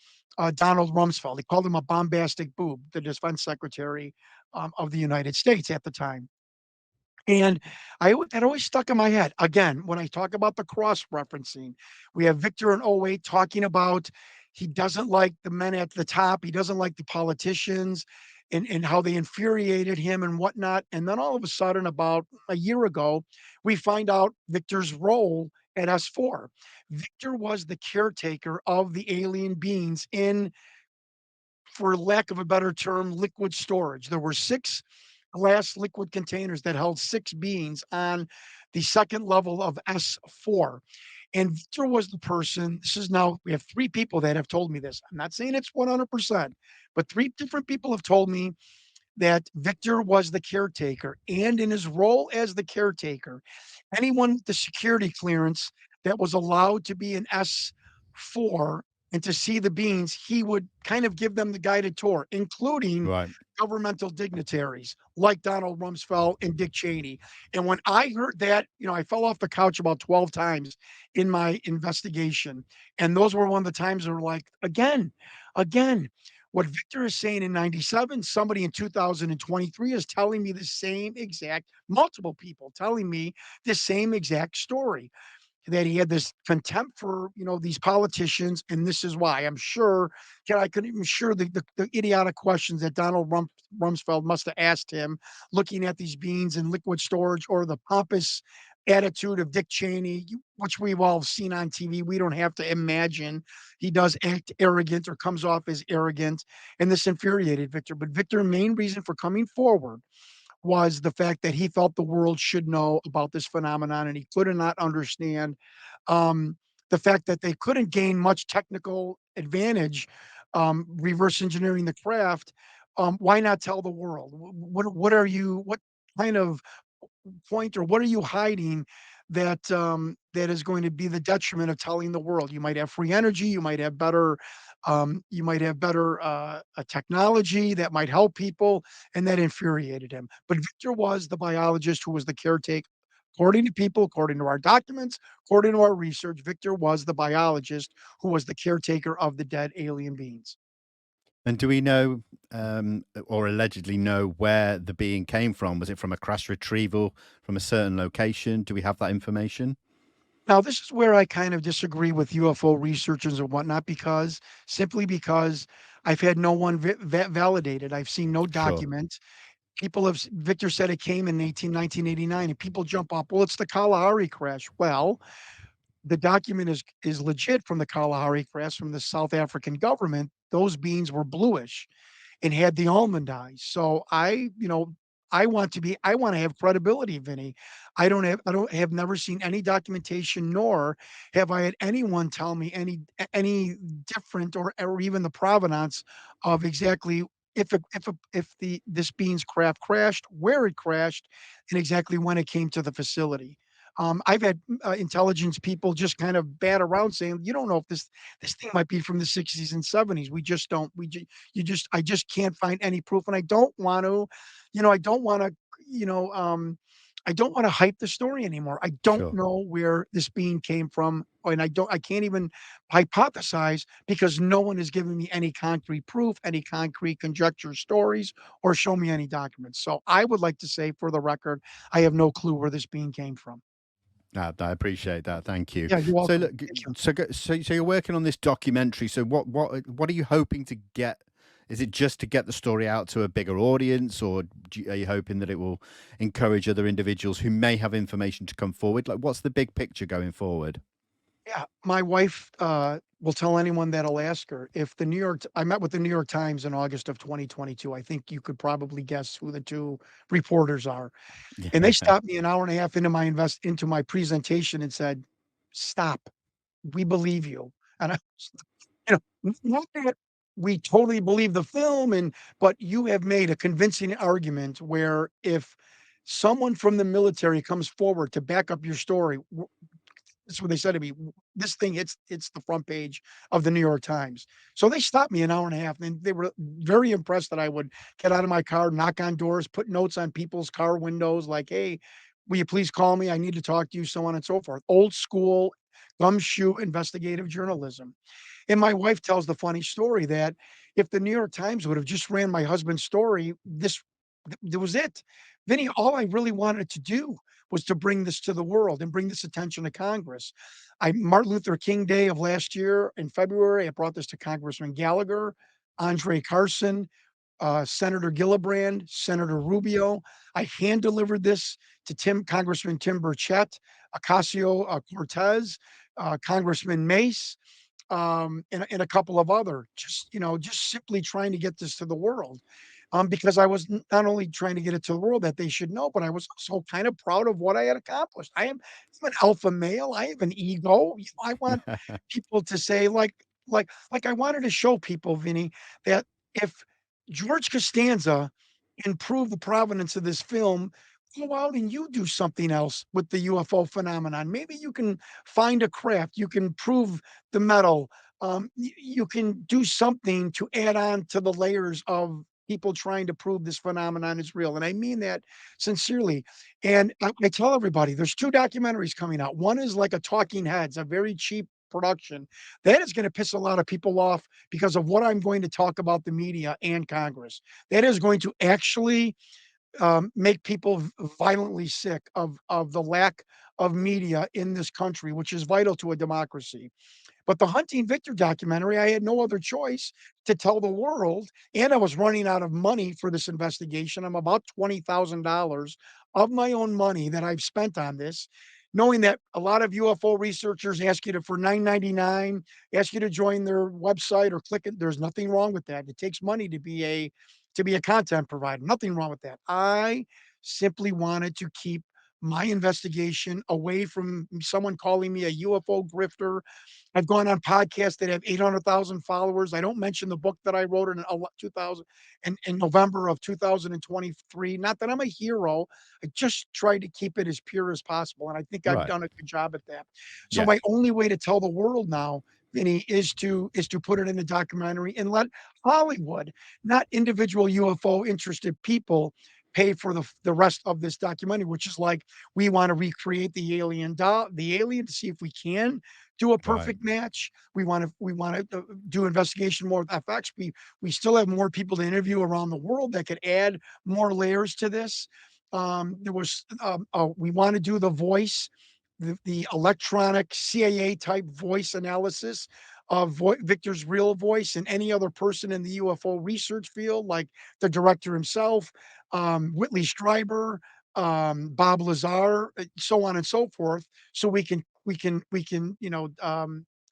Speaker 10: Donald Rumsfeld. He called him a bombastic boob, the defense secretary of the United States at the time. And that always stuck in my head. Again, when I talk about the cross referencing, we have Victor in '08 talking about he doesn't like the men at the top, he doesn't like the politicians and how they infuriated him and whatnot. And then all of a sudden, about a year ago, we find out Victor's role at S4. Victor was the caretaker of the alien beings in, for lack of a better term, liquid storage. There were 6 glass liquid containers that held 6 beings on the second level of S4. And Victor was the person. This is now, we have 3 people that have told me this. I'm not saying it's 100%, but 3 different people have told me that Victor was the caretaker. And in his role as the caretaker, anyone with the security clearance that was allowed to be an S4 and to see the beings, he would kind of give them the guided tour, including
Speaker 9: Right.
Speaker 10: governmental dignitaries like Donald Rumsfeld and Dick Cheney. And when I heard that, I fell off the couch about 12 times in my investigation. And those were one of the times that were like, again, what Victor is saying in '97, somebody in 2023 is telling me the same exact, multiple people telling me the same exact story, that he had this contempt for, these politicians, and this is why. I'm sure, I could even sure the idiotic questions that Donald Rumsfeld must have asked him, looking at these beans in liquid storage, or the pompous attitude of Dick Cheney, which we've all seen on TV. We don't have to imagine. He does act arrogant or comes off as arrogant, and this infuriated Victor. But Victor's main reason for coming forward was the fact that he felt the world should know about this phenomenon, and he could not understand the fact that they couldn't gain much technical advantage reverse engineering the craft. Why not tell the world? What kind of point, or what are you hiding that is going to be the detriment of telling the world. You might have free energy, you might have better technology that might help people, and that infuriated him. But Victor was the biologist who was the caretaker. According to people, according to our documents, according to our research, Victor was the biologist who was the caretaker of the dead alien beings.
Speaker 9: And do we know, or allegedly know, where the being came from? Was it from a crash retrieval from a certain location? Do we have that information?
Speaker 10: Now, this is where I kind of disagree with UFO researchers and whatnot, simply because I've had no one validated. I've seen no
Speaker 9: Sure.
Speaker 10: document. Victor said it came in 1989, and people jump up. Well, it's the Kalahari crash. Well, the document is legit from the Kalahari crash from the South African government. Those beans were bluish and had the almond eyes. So I want to have credibility, Vinny. I don't have never seen any documentation, nor have I had anyone tell me any different or even the provenance of exactly if the this beans craft crashed, where it crashed, and exactly when it came to the facility. I've had intelligence people just kind of bat around saying, "You don't know if this thing might be from the '60s and '70s. We just don't. I just can't find any proof, and I don't want to, I don't want to, you know, I don't want to hype the story anymore. I don't
Speaker 9: Sure.
Speaker 10: know where this bean came from, and I can't even hypothesize because no one has given me any concrete proof, any concrete conjecture stories, or show me any documents. So I would like to say, for the record, I have no clue where this bean came from.
Speaker 9: I appreciate that. Thank you.
Speaker 10: Yeah, you're
Speaker 9: So
Speaker 10: welcome.
Speaker 9: look,
Speaker 10: Thank you.
Speaker 9: so you're working on this documentary. So what are you hoping to get? Is it just to get the story out to a bigger audience, or are you hoping that it will encourage other individuals who may have information to come forward? Like, what's the big picture going forward?
Speaker 10: Yeah, my wife, will tell anyone that'll ask her. If the New York I met with the New York Times in August of 2022. I think you could probably guess who the 2 reporters are, and they
Speaker 9: Yeah.
Speaker 10: stopped me an hour and a half into my presentation and said, "Stop. We believe you." And I not that we totally believe the film but you have made a convincing argument where if someone from the military comes forward to back up your story, that's what they said to me. This thing hits the front page of the New York Times. So they stopped me an hour and a half, and they were very impressed that I would get out of my car, knock on doors, put notes on people's car windows like, "Hey, will you please call me? I need to talk to you," so on and so forth. Old school gumshoe investigative journalism. And my wife tells the funny story that if the New York Times would have just ran my husband's story, that was it. Vinny, all I really wanted to do was to bring this to the world and bring this attention to Congress. Martin Luther King Day of last year in February, I brought this to Congressman Gallagher, Andre Carson, Senator Gillibrand, Senator Rubio. I hand delivered this to Congressman Tim Burchett, Ocasio Cortez, Congressman Mace, and a couple of other, just simply trying to get this to the world. Because I was not only trying to get it to the world that they should know, but I was also kind of proud of what I had accomplished. I'm an alpha male. I have an ego. I want people to say like I wanted to show people, Vinny, that if George Costanza can prove the provenance of this film, go out and you do something else with the UFO phenomenon. Maybe you can find a craft. You can prove the metal. You can do something to add on to the layers of people trying to prove this phenomenon is real. And I mean that sincerely. And I tell everybody there's 2 documentaries coming out. One is like a Talking Heads, a very cheap production. That is going to piss a lot of people off because of what I'm going to talk about the media and Congress. That is going to actually make people violently sick of the lack of media in this country, which is vital to a democracy. But the Hunting Victor documentary, I had no other choice to tell the world, and I was running out of money for this investigation. I'm about $20,000 of my own money that I've spent on this, knowing that a lot of UFO researchers ask you to for $9.99, ask you to join their website or click it. There's nothing wrong with that. It takes money to be a content provider. Nothing wrong with that. I simply wanted to keep my investigation away from someone calling me a UFO grifter. I've gone on podcasts that have 800,000 followers. I don't mention the book that I wrote in 2000 in November of 2023. Not that I'm a hero. I just tried to keep it as pure as possible, and I think I've
Speaker 9: Right.
Speaker 10: done a good job at that. So
Speaker 9: Yeah.
Speaker 10: my only way to tell the world now, Vinny, is to put it in a documentary and let Hollywood, not individual UFO interested people, pay for the rest of this documentary, which is like we want to recreate the alien to see if we can do a
Speaker 9: Right.
Speaker 10: perfect match. We want to do investigation more with FX. We still have more people to interview around the world that could add more layers to this. There was we want to do the voice, the electronic CIA type voice analysis of Victor's real voice and any other person in the UFO research field, like the director himself, Whitley Strieber, Bob Lazar, so on and so forth. So we can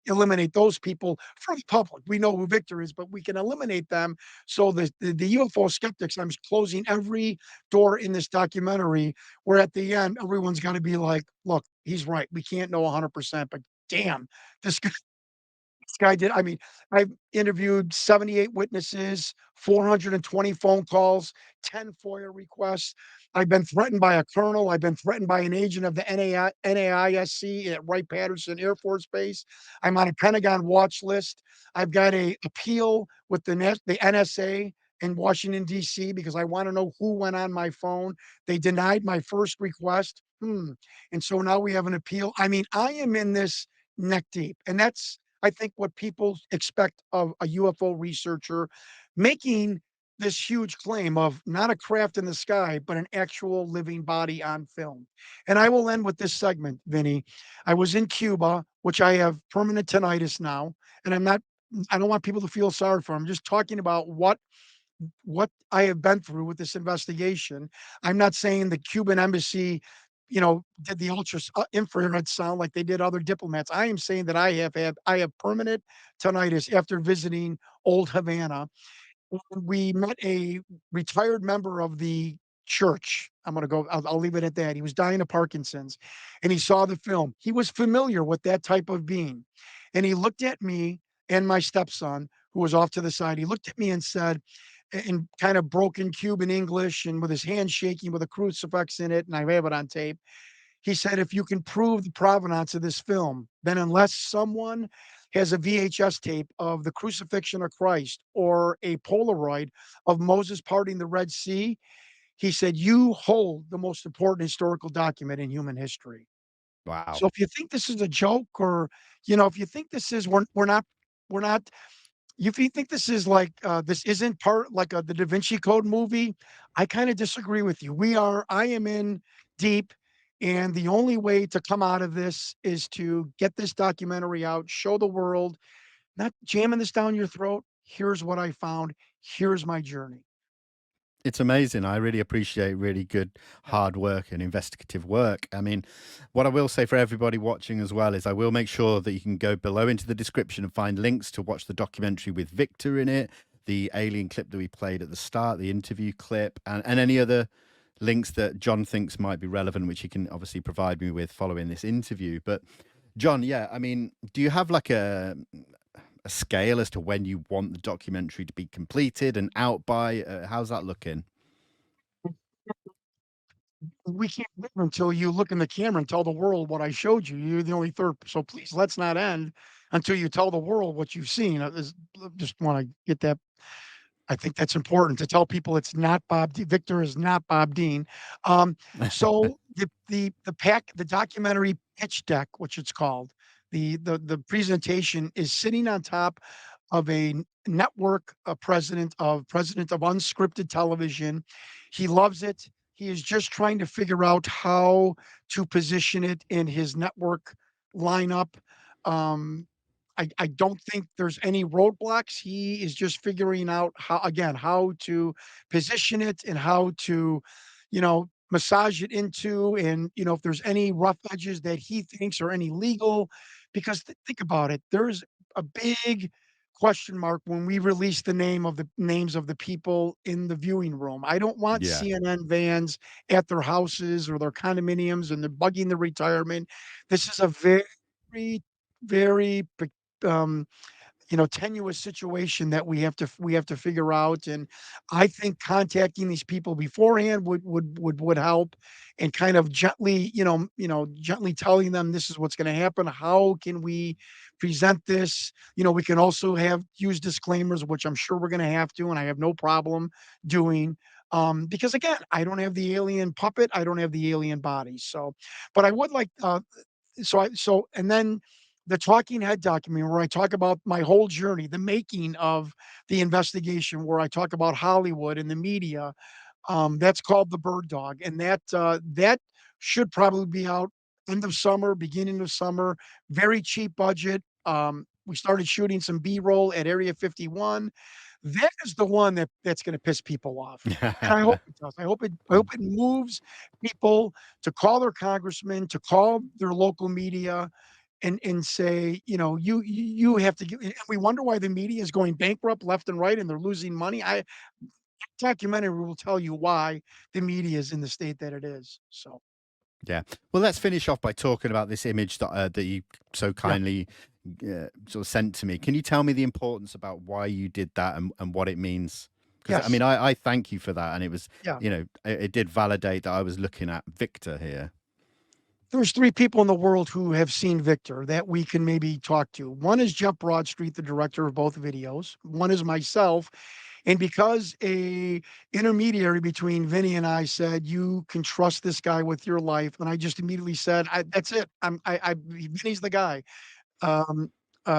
Speaker 10: eliminate those people for the public. We know who Victor is, but we can eliminate them. So the UFO skeptics, I'm closing every door in this documentary. Where at the end, everyone's got to be like, "Look, he's right. We can't know 100%, but damn, this this guy did. I mean, I've interviewed 78 witnesses, 420 phone calls, 10 FOIA requests. I've been threatened by a colonel. I've been threatened by an agent of the NAISC at Wright-Patterson Air Force Base. I'm on a Pentagon watch list. I've got a appeal with the NSA in Washington, D.C., because I want to know who went on my phone. They denied my first request. And so now we have an appeal. I mean, I am in this neck deep. And that's, I think, what people expect of a UFO researcher making this huge claim of not a craft in the sky, but an actual living body on film. And I will end with this segment, Vinny. I was in Cuba, which I have permanent tinnitus now, and I don't want people to feel sorry for. I'm just talking about what I have been through with this investigation. I'm not saying the Cuban embassy, did the infrared sound like they did other diplomats. I am saying that I have permanent tinnitus after visiting Old Havana. We met a retired member of the church. I'll leave it at that. He was dying of Parkinson's and he saw the film. He was familiar with that type of being. And he looked at me and my stepson, who was off to the side. He looked at me and said, in kind of broken Cuban English and with his hand shaking with a crucifix in it, and I have it on tape. He said, if you can prove the provenance of this film, then unless someone has a VHS tape of the crucifixion of Christ or a Polaroid of Moses parting the Red Sea, he said, you hold the most important historical document in human history.
Speaker 9: Wow.
Speaker 10: So if you think this is a joke, or if you think this is we're not if you think this is like, this isn't part like, the Da Vinci Code movie, I kinda disagree with you. I am in deep, and the only way to come out of this is to get this documentary out, show the world, not jamming this down your throat. Here's what I found. Here's my journey.
Speaker 9: It's amazing. I really appreciate really good hard work and investigative work. I mean, what I will say for everybody watching as well is I will make sure that you can go below into the description and find links to watch the documentary with Victor in it, the alien clip that we played at the start, the interview clip, and any other links that John thinks might be relevant, which he can obviously provide me with following this interview. But John, yeah, I mean, do you have like a scale as to when you want the documentary to be completed and out by? How's that looking?
Speaker 10: We can't live until you look in the camera and tell the world what I showed you. You're the only third, so please, let's not end until you tell the world what you've seen. Just wanna get that. I think that's important to tell people it's not Victor is not Bob Dean. So the documentary pitch deck, which it's called, the presentation is sitting on top of a network, a president of unscripted television. He loves it. He is just trying to figure out how to position it in his network lineup. Um, I don't think there's any roadblocks. He is just figuring out how to position it and how to, massage it into, and, if there's any rough edges that he thinks are any legal, because think about it, there's a big question mark when we release the names of the people in the viewing room. I don't want
Speaker 9: Yeah.
Speaker 10: CNN vans at their houses or their condominiums, and they're bugging the retirement. This is a very, very, um, tenuous situation that we have to figure out. And I think contacting these people beforehand would help, and kind of gently, gently telling them this is what's going to happen. How can we present this? We can also use disclaimers, which I'm sure we're going to have to, and I have no problem doing. Because again, I don't have the alien puppet, I don't have the alien body. So, but I would like and then the talking head document where I talk about my whole journey, the making of the investigation, where I talk about Hollywood and the media. That's called The Bird Dog, and that should probably be out end of summer, beginning of summer. Very cheap budget. We started shooting some B-roll at Area 51. That is the one that's going to piss people off, and I hope it does. I hope it moves people to call their congressman, to call their local media, and say, you have to give. And we wonder why the media is going bankrupt left and right, and they're losing money. Documentary will tell you why the media is in the state that it is. So
Speaker 9: Yeah. Well, let's finish off by talking about this image that you so
Speaker 10: yeah,
Speaker 9: kindly sort of sent to me. Can you tell me the importance about why you did that and what it means? Because I mean,
Speaker 10: yes,
Speaker 9: I thank you for that, and it was,
Speaker 10: yeah.
Speaker 9: it did validate that I was looking at Victor here.
Speaker 10: There's three people in the world who have seen Victor that we can maybe talk to. One is Jeff Broadstreet, the director of both videos. One is myself. And because a intermediary between Vinny and I said, you can trust this guy with your life, and I just immediately said, that's it. Vinny's the guy. Um,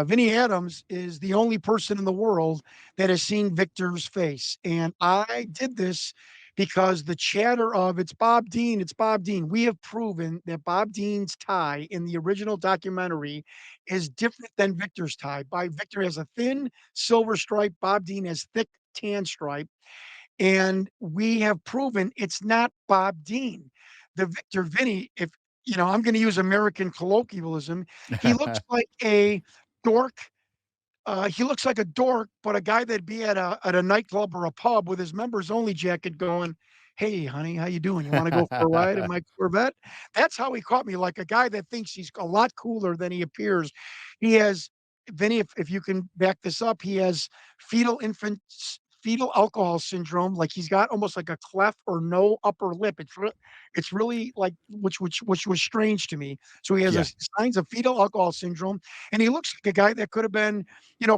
Speaker 10: Vinny Adams is the only person in the world that has seen Victor's face. And I did this because the chatter of it's Bob Dean, it's Bob Dean. We have proven that Bob Dean's tie in the original documentary is different than Victor's tie. Victor has a thin silver stripe, Bob Dean has thick tan stripe. And we have proven it's not Bob Dean. The Victor Vinny, if I'm going to use American colloquialism, he looks like a dork. He looks like a dork, but a guy that'd be at a nightclub or a pub with his members only jacket going, "Hey, honey, how you doing? You want to go for a ride in my Corvette?" That's how he caught me, like a guy that thinks he's a lot cooler than he appears. He has Vinny, if you can back this up, he has fetal alcohol syndrome. Like he's got almost like a cleft or no upper lip. It's really like which was strange to me. So he has
Speaker 9: Yeah.
Speaker 10: signs of fetal alcohol syndrome, and he looks like a guy that could have been,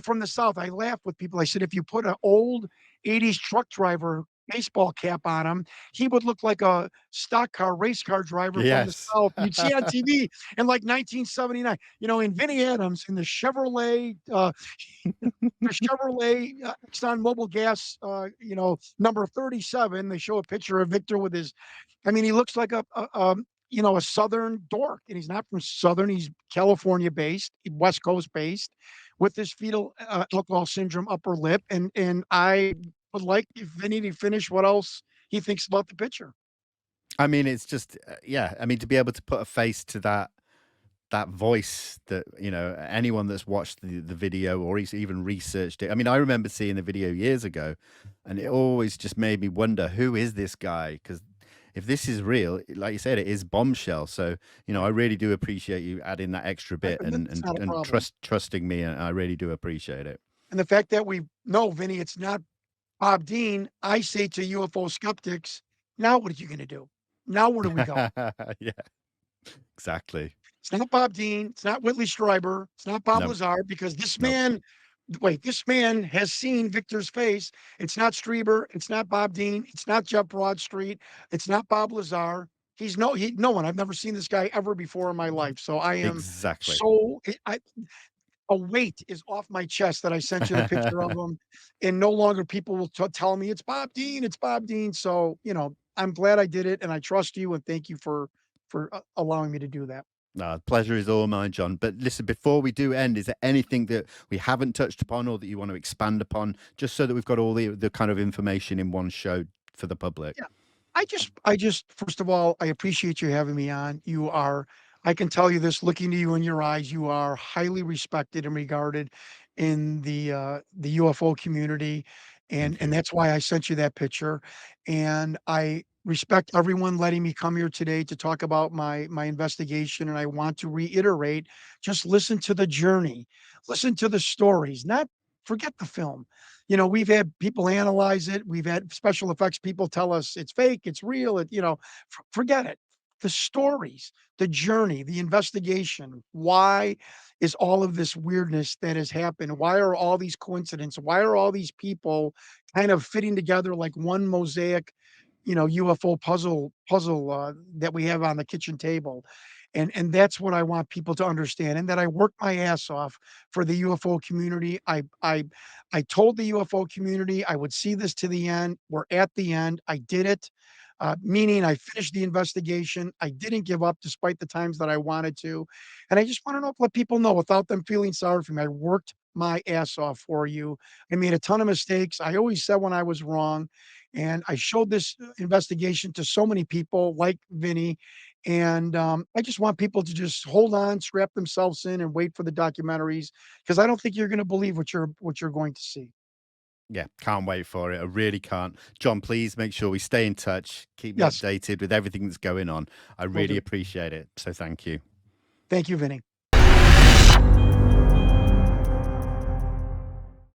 Speaker 10: from the South. I laugh with people. I said, if you put an old 80s truck driver baseball cap on him, he would look like a stock car race car driver from the
Speaker 9: Yes.
Speaker 10: South. You'd see on TV in like 1979. In Vinnie Adams in the Chevrolet ExxonMobil gas, number 37. They show a picture of Victor with his. I mean, he looks like a Southern dork, and he's not from Southern. He's California based, West Coast based, with this fetal alcohol syndrome upper lip. And I would like Vinny to finish what else he thinks about the picture.
Speaker 9: I mean, it's just, yeah. I mean, to be able to put a face to that voice, that anyone that's watched the video or even researched it. I mean, I remember seeing the video years ago, and it always just made me wonder, who is this guy? Because if this is real, like you said, it is bombshell. So I really do appreciate you adding that extra bit and
Speaker 10: It's not a
Speaker 9: and
Speaker 10: problem.
Speaker 9: trusting me, and I really do appreciate it.
Speaker 10: And the fact that we know, Vinny, it's not Bob Dean. I say to UFO skeptics, now what are you going to do? Now where do we go?
Speaker 9: Yeah, exactly.
Speaker 10: It's not Bob Dean. It's not Whitley Strieber. It's not Bob
Speaker 9: No,
Speaker 10: Lazar, because this
Speaker 9: no,
Speaker 10: man, wait, this man has seen Victor's face. It's not Strieber. It's not Bob Dean. It's not Jeff Broadstreet. It's not Bob Lazar. No one. I've never seen this guy ever before in my life. So I am
Speaker 9: exactly.
Speaker 10: so, a weight is off my chest that I sent you the picture of him, and no longer people will tell me it's Bob Dean. It's Bob Dean. So, I'm glad I did it, and I trust you, and thank you for allowing me to do that.
Speaker 9: No, pleasure is all mine, John. But listen, before we do end, is there anything that we haven't touched upon or that you want to expand upon, just so that we've got all the kind of information in one show for the public?
Speaker 10: Yeah. I just first of all, I appreciate you having me on. You are I can tell you this, looking to you in your eyes, you are highly respected and regarded in the UFO community,
Speaker 9: Thank
Speaker 10: and
Speaker 9: you.
Speaker 10: that's why I sent you that picture. And I respect everyone letting me come here today to talk about my investigation. And I want to reiterate, just listen to the journey, listen to the stories, not forget the film. You know, we've had people analyze it. We've had special effects people tell us it's fake, it's real. Forget it. The stories, the journey, the investigation. Why is all of this weirdness that has happened? Why are all these coincidences? Why are all these people kind of fitting together like one mosaic, UFO puzzle that we have on the kitchen table? And that's what I want people to understand, and that I worked my ass off for the UFO community. I told the UFO community I would see this to the end. We're at the end. I did it, meaning I finished the investigation. I didn't give up despite the times that I wanted to. And I just want to let people know without them feeling sorry for me. I worked my ass off for you. I made a ton of mistakes. I always said when I was wrong. And I showed this investigation to so many people like Vinny. And I just want people to just hold on, strap themselves in, and wait for the documentaries because I don't think you're going to believe what you're going to see.
Speaker 9: Yeah, can't wait for it. I really can't. John, please make sure we stay in touch. Keep me
Speaker 10: Yes,
Speaker 9: updated with everything that's going on. I
Speaker 10: will
Speaker 9: really
Speaker 10: do.
Speaker 9: appreciate it. So thank you.
Speaker 10: Thank you, Vinny.